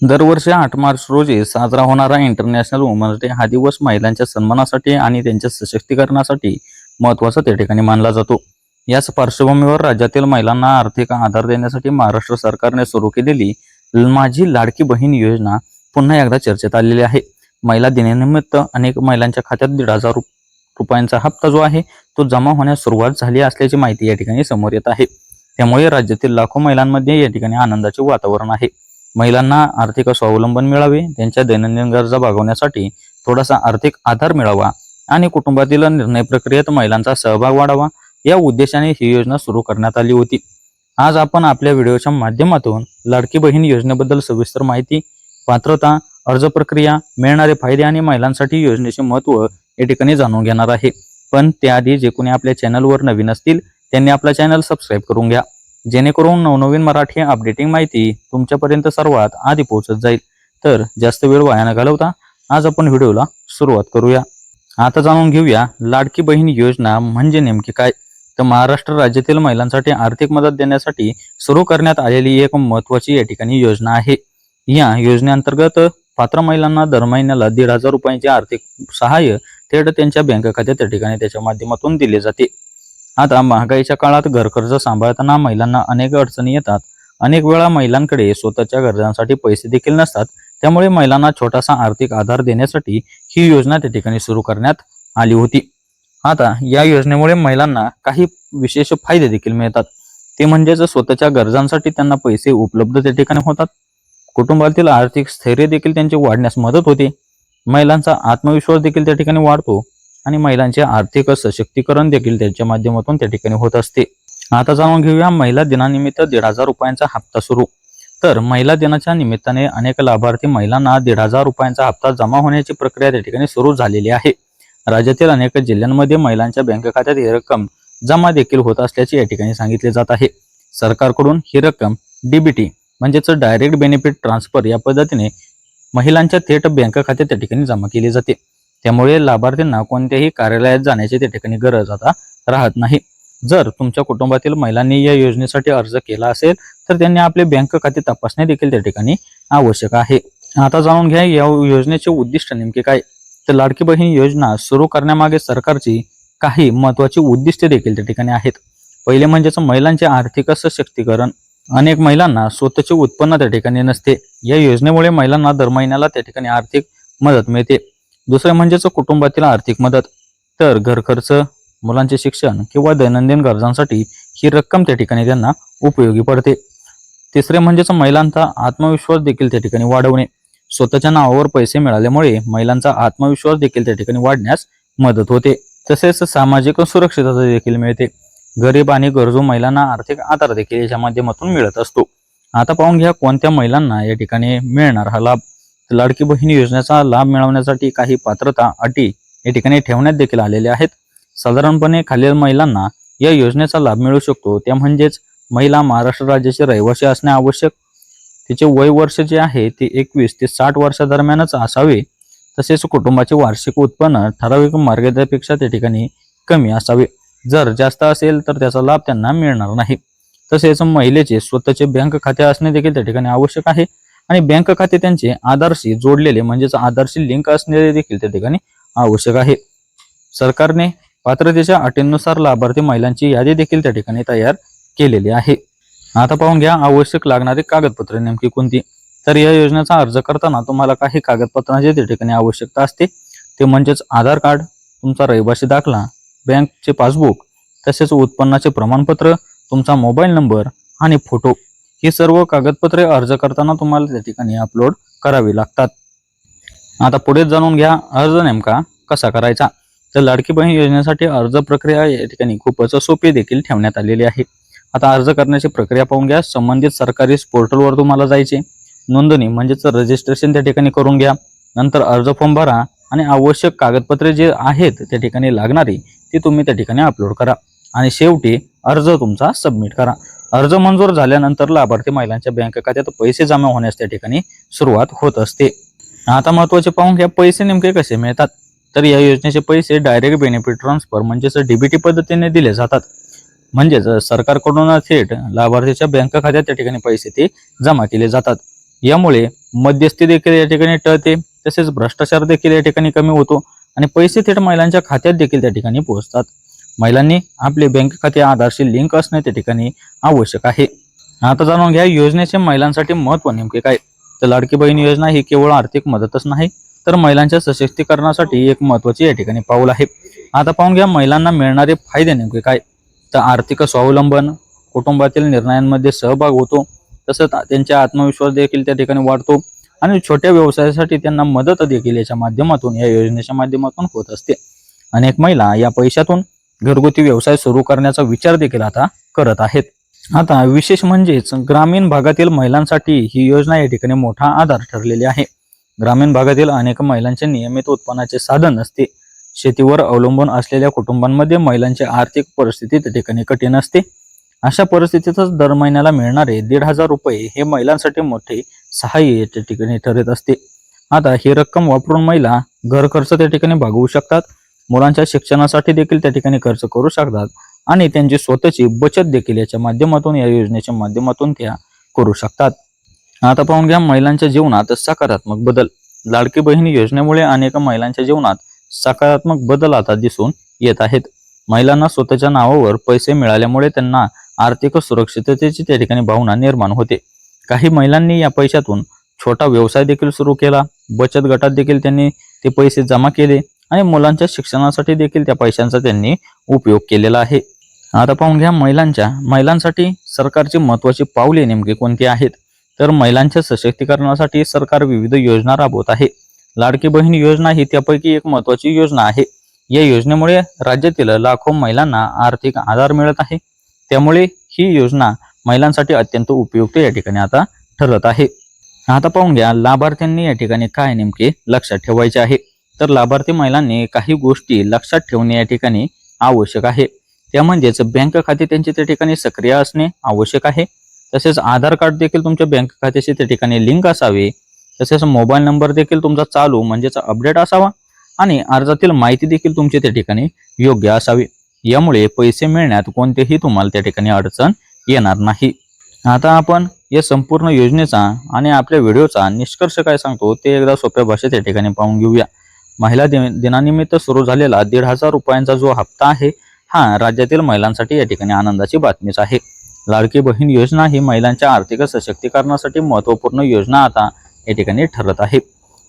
दरवर्षी 8 मार्च रोजी साजरा होणारा इंटरनॅशनल वुमन्स डे हा दिवस महिलांच्या सन्मानासाठी आणि त्यांच्या सशक्तीकरणासाठी महत्त्वाचा त्या ठिकाणी मानला जातो। याच पार्श्वभूमीवर राज्यातील महिलांना आर्थिक आधार देण्यासाठी महाराष्ट्र सरकारने सुरू केलेली माझी लाडकी बहीण योजना पुन्हा एकदा चर्चेत आलेली आहे। महिला दिनानिमित्त अनेक महिलांच्या खात्यात 1,500 रुपयांचा हप्ता जो आहे तो जमा होण्यास सुरुवात झाली असल्याची माहिती या ठिकाणी समोर येत आहे। त्यामुळे राज्यातील लाखो महिलांमध्ये या ठिकाणी आनंदाचे वातावरण आहे। महिलांना आर्थिक स्वावलंबन मिळावे, त्यांच्या दैनंदिन गरजा भागवण्यासाठी थोडासा आर्थिक आधार मिळावा आणि कुटुंबातील निर्णय प्रक्रियेत महिलांचा सहभाग वाढावा या उद्देशाने ही योजना सुरू करण्यात आली होती। आज आपण आपल्या व्हिडिओच्या माध्यमातून लाडकी बहीण योजनेबद्दल सविस्तर माहिती, पात्रता, अर्ज प्रक्रिया, मिळणारे फायदे आणि महिलांसाठी योजनेचे महत्त्व या ठिकाणी जाणून घेणार आहे। पण त्याआधी जे कोणी आपल्या चॅनलवर नवीन असतील त्यांनी आपला चॅनल सबस्क्राईब करून घ्या, जेणेकरून नवनवीन मराठी अपडेटिंग माहिती तुमच्यापर्यंत सर्वात आधी पोहोचत जाईल। तर जास्त वेळ वाया न घालवता आज आपण व्हिडिओला सुरुवात करूया। आता जाणून घेऊया लाडकी बहीण योजना म्हणजे नेमकी काय। तर महाराष्ट्र राज्यातील महिलांसाठी आर्थिक मदत देण्यासाठी सुरू करण्यात आलेली एक महत्त्वाची या ठिकाणी योजना आहे। या योजनेअंतर्गत पात्र महिलांना दर महिन्याला 1,500 रुपयांचे आर्थिक सहाय्य थेट त्यांच्या बँक खात्यात त्या ठिकाणी त्याच्या माध्यमातून दिले जाते। आता महागाईच्या काळात घर कर्ज सांभाळताना महिलांना अनेक अडचणी येतात। अनेक वेळा महिलांकडे स्वतःच्या गरजांसाठी पैसे देखील नसतात। त्यामुळे महिलांना छोटासा आर्थिक आधार देण्यासाठी ही योजना त्या ठिकाणी सुरू करण्यात आली होती। आता या योजनेमुळे महिलांना काही विशेष फायदे देखील मिळतात। ते म्हणजेच स्वतःच्या गरजांसाठी त्यांना पैसे उपलब्ध त्या ठिकाणी होतात, कुटुंबातील आर्थिक स्थैर्य देखील त्यांचे वाढण्यास मदत होते, महिलांचा आत्मविश्वास देखील त्या ठिकाणी वाढतो आणि महिलांचे आर्थिक सशक्तीकरण देखील त्यांच्या माध्यमातून त्या ठिकाणी होत असते। आता जाणून घेऊया महिला दिनानिमित्त 1,500 रुपयांचा हप्ता सुरू। तर महिला दिनाच्या निमित्ताने अनेक लाभार्थी महिलांना 1,500 रुपयांचा हप्ता जमा होण्याची प्रक्रिया त्या ठिकाणी सुरू झालेली आहे। राज्यातील अनेक जिल्ह्यांमध्ये महिलांच्या बँक खात्यात ही रक्कम जमा देखील होत असल्याचे या ठिकाणी सांगितले जात आहे। सरकारकडून ही रक्कम डीबीटी म्हणजेच डायरेक्ट बेनिफिट ट्रान्सफर या पद्धतीने महिलांच्या थेट बँक खात्यात त्या ठिकाणी जमा केली जाते। त्यामुळे लाभार्थींना कोणत्याही कार्यालयात जाण्याची त्या ठिकाणी गरज आता राहत नाही। जर तुमच्या कुटुंबातील महिलांनी या योजनेसाठी अर्ज केला असेल तर त्यांनी आपले बँक खाते तपासणे देखील त्या ठिकाणी आवश्यक आहे। आता जाणून घ्या या योजनेचे उद्दिष्ट नेमके काय। तर लाडकी बहीण योजना सुरू करण्यामागे सरकारची काही महत्त्वाची उद्दिष्टे देखील त्या ठिकाणी आहेत। पहिले म्हणजेच महिलांचे आर्थिक सशक्तीकरण। अनेक महिलांना स्वतःचे उत्पन्न त्या ठिकाणी नसते। या योजनेमुळे महिलांना दर महिन्याला त्या ठिकाणी आर्थिक मदत मिळते। दुसरे म्हणजेच कुटुंबातील आर्थिक मदत। तर घर खर्च, मुलांचे शिक्षण किंवा दैनंदिन गरजांसाठी ही रक्कम त्या ठिकाणी त्यांना उपयोगी पडते। तिसरे म्हणजेच महिलांचा आत्मविश्वास देखील त्या ठिकाणी वाढवणे। स्वतःच्या नावावर पैसे मिळाल्यामुळे महिलांचा आत्मविश्वास देखील त्या ठिकाणी वाढण्यास मदत होते। तसेच सामाजिक सुरक्षितता देखील मिळते। गरीब आणि गरजू महिलांना आर्थिक आधार देखील याच्या माध्यमातून मिळत असतो। आता पाहून घ्या कोणत्या महिलांना या ठिकाणी मिळणार हा लाभ। लाडकी बहीण योजनेचा लाभ मिळवण्यासाठी काही पात्रता, अटी या ठिकाणी ठेवण्यात देखील आलेल्या आहेत। साधारणपणे खालील महिलांना या योजनेचा लाभ मिळू शकतो। त्या म्हणजेच महिला महाराष्ट्र राज्याचे रहिवासी असणे आवश्यक, तिचे वय वर्ष जे आहे ते 21 ते 60 वर्षादरम्यानच असावे, तसेच कुटुंबाचे वार्षिक उत्पन्न ठराविक मर्यादेपेक्षा त्या ठिकाणी कमी असावे। जर जास्त असेल तर त्याचा लाभ त्यांना मिळणार नाही। तसेच महिलेचे स्वतःचे बँक खाते असणे देखील त्या ठिकाणी आवश्यक आहे आणि बँक खाते त्यांचे आधारशी जोडलेले म्हणजेच आधारशी लिंक असलेले देखील त्या ठिकाणी आवश्यक आहे। सरकारने पात्रतेच्या अटींनुसार लाभार्थी महिलांची यादी देखील त्या ठिकाणी तयार केलेली आहे। आता पाहून घ्या आवश्यक लागणारी कागदपत्रे नेमकी कोणती। तर या योजनेचा अर्ज करताना तुम्हाला काही कागदपत्रांची त्या ठिकाणी आवश्यकता असते। ते म्हणजेच आधार कार्ड, तुमचा रहिवासी दाखला, बँकचे पासबुक, तसेच उत्पन्नाचे प्रमाणपत्र, तुमचा मोबाईल नंबर आणि फोटो। ही सर्व कागदपत्रे अर्ज करताना तुम्हाला त्या ठिकाणी अपलोड करावी लागतात। आता पुढे जाणून घ्या अर्ज नेमका कसा करायचा। तर लाडकी बहीण योजनेसाठी अर्ज प्रक्रिया या ठिकाणी खूपच सोपी देखील ठेवण्यात आलेली आहे। आता अर्ज करण्याची प्रक्रिया पाहून घ्या। संबंधित सरकारी पोर्टलवर तुम्हाला जायचे, नोंदणी म्हणजेच रजिस्ट्रेशन त्या ठिकाणी करून घ्या। नंतर अर्ज फॉर्म भरा आणि आवश्यक कागदपत्रे जे आहेत त्या ठिकाणी लागणारी ती तुम्ही त्या ठिकाणी अपलोड करा आणि शेवटी अर्ज तुमचा सबमिट करा। अर्ज मंजूर झाल्यानंतर लाभार्थी महिलांच्या बँक खात्यात पैसे जमा होण्यास त्या ठिकाणी सुरुवात होत असते। आता महत्त्वाचे पाहून घ्या पैसे नेमके कसे मिळतात। तर या योजनेचे पैसे डायरेक्ट बेनिफिट ट्रान्सफर म्हणजेच डीबीटी पद्धतीने दिले जातात। म्हणजेच सरकारकडून थेट लाभार्थीच्या बँक खात्यात त्या ठिकाणी पैसे ते जमा केले जातात। यामुळे मध्यस्थी देखील या ठिकाणी टळते, तसेच भ्रष्टाचार देखील या ठिकाणी कमी होतो आणि पैसे थेट महिलांच्या खात्यात देखील त्या ठिकाणी पोहोचतात. महिलांनी आपले बँक खाते आधारशी लिंक असणे त्या ठिकाणी आवश्यक आहे. आता जाणून घ्या योजनेचे महिलांसाठी महत्त्व नेमके काय. तर लाडकी बहीण योजना ही केवळ आर्थिक मदतच नाही, तर महिलांच्या सशक्तीकरणासाठी एक महत्त्वाची या ठिकाणी पाऊल आहे. आता पाहून घ्या महिलांना मिळणारे फायदे नेमके काय. तर आर्थिक स्वावलंबन, कुटुंबातील निर्णयांमध्ये सहभाग होतो, तसंच त्यांचा आत्मविश्वास देखील त्या ठिकाणी वाढतो आणि छोट्या व्यवसायासाठी त्यांना मदत देखील याच्या माध्यमातून, या योजनेच्या माध्यमातून होत असते. अनेक महिला या पैशातून घरगुती व्यवसाय सुरू करण्याचा विचार देखील आता करत आहेत. आता विशेष म्हणजेच ग्रामीण भागातील महिलांसाठी ही योजना या ठिकाणी मोठा आधार ठरलेली आहे. ग्रामीण भागातील अनेक महिलांचे नियमित उत्पन्नाचे साधन नसते. शेतीवर अवलंबून असलेल्या कुटुंबांमध्ये महिलांची आर्थिक परिस्थिती त्या ठिकाणी कठीण असते. अशा परिस्थितीतच दर महिन्याला मिळणारे 1,500 रुपये हे महिलांसाठी मोठे सहाय्य त्या ठिकाणी ठरत असते. आता ही रक्कम वापरून महिला घर खर्च त्या ठिकाणी भागवू शकतात, मुलांच्या शिक्षणासाठी देखील त्या ठिकाणी खर्च करू शकतात आणि त्यांची स्वतःची बचत देखील याच्या माध्यमातून, या योजनेच्या माध्यमातून त्या करू शकतात. आता पाहून घ्या महिलांच्या जीवनात सकारात्मक बदल. लाडकी बहीण योजनेमुळे अनेक महिलांच्या जीवनात सकारात्मक बदल आता दिसून येत आहेत. महिलांना स्वतःच्या नावावर पैसे मिळाल्यामुळे त्यांना आर्थिक सुरक्षिततेची त्या ठिकाणी भावना निर्माण होते. काही महिलांनी या पैशातून छोटा व्यवसाय देखील सुरू केला, बचत गटात देखील त्यांनी ते पैसे जमा केले आणि मुलांच्या शिक्षणासाठी देखील त्या पैशांचा त्यांनी उपयोग केलेला आहे. आता पाहून घ्या महिलांसाठी सरकारची महत्त्वाची पावले नेमकी कोणती आहेत. तर महिलांच्या सशक्तीकरणासाठी सरकार विविध योजना राबवत आहे. लाडकी बहीण योजना ही त्यापैकी एक महत्त्वाची योजना आहे. या योजनेमुळे राज्यातील लाखो महिलांना आर्थिक आधार मिळत आहे. त्यामुळे ही योजना महिलांसाठी अत्यंत उपयुक्त या ठिकाणी आता ठरत आहे. आता पाहून घ्या लाभार्थ्यांनी या ठिकाणी काय नेमके लक्षात ठेवायचे आहे. तर लाभार्थी महिलांनी काही गोष्टी लक्षात ठेवणे या ठिकाणी आवश्यक आहे. त्या म्हणजेच बँक खाते त्यांचे त्या ठिकाणी सक्रिय असणे आवश्यक आहे. तसेच आधार कार्ड देखील तुमच्या बँक खात्याशी त्या ठिकाणी लिंक असावे. तसेच मोबाईल नंबर देखील तुमचा चालू म्हणजेच अपडेट असावा आणि अर्जातील माहिती देखील तुमची त्या ठिकाणी योग्य असावी. यामुळे पैसे मिळण्यात कोणतेही तुम्हाला त्या ठिकाणी अडचण येणार नाही. आता आपण या संपूर्ण योजनेचा आणि आपल्या व्हिडिओचा निष्कर्ष काय सांगतो ते एकदा सोप्या भाषेत या ठिकाणी पाहून घेऊया. महिला दिनानिमित्त सुरू झालेला 1,500 रुपयांचा जो हप्ता आहे, हा राज्यातील महिलांसाठी या ठिकाणी आनंदाची बातमीच आहे. लाडकी बहीण योजना ही महिलांच्या आर्थिक सशक्तीकरणासाठी महत्त्वपूर्ण योजना आता या ठिकाणी ठरत आहे.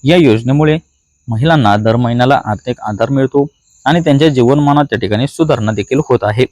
या योजनेमुळे महिलांना दर महिन्याला आर्थिक आधार मिळतो आणि त्यांच्या जीवनमानात त्या ठिकाणी सुधारणा देखील होत आहे.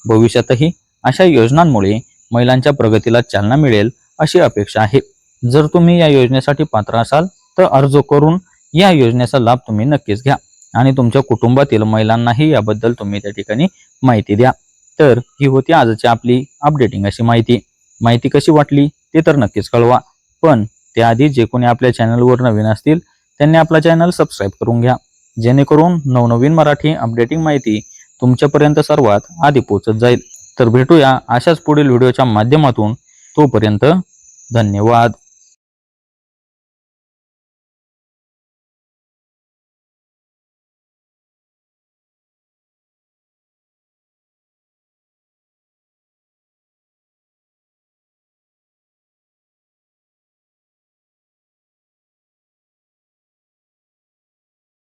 भविष्यातही अशा योजनांमुळे महिलांच्या प्रगतीला चालना मिळेल अशी अपेक्षा आहे. जर तुम्ही या योजनेसाठी पात्र असाल तर अर्ज करून या योजनेचा लाभ तुम्ही नक्कीच घ्या आणि तुमच्या कुटुंबातील महिलांनाही याबद्दल तुम्ही त्या ठिकाणी माहिती द्या. तर ही होती आजची आपली अपडेटिंग अशी माहिती कशी वाटली ते तर नक्कीच कळवा. पण त्याआधी जे कोणी आपल्या चॅनलवर नवीन असतील त्यांनी आपला चॅनल सबस्क्राईब करून घ्या, जेणेकरून नवनवीन मराठी अपडेटिंग माहिती तुमच्यापर्यंत सर्वात आधी पोहोचत जाईल. तर भेटूया अशाच पुढील व्हिडिओच्या माध्यमातून. तोपर्यंत धन्यवाद.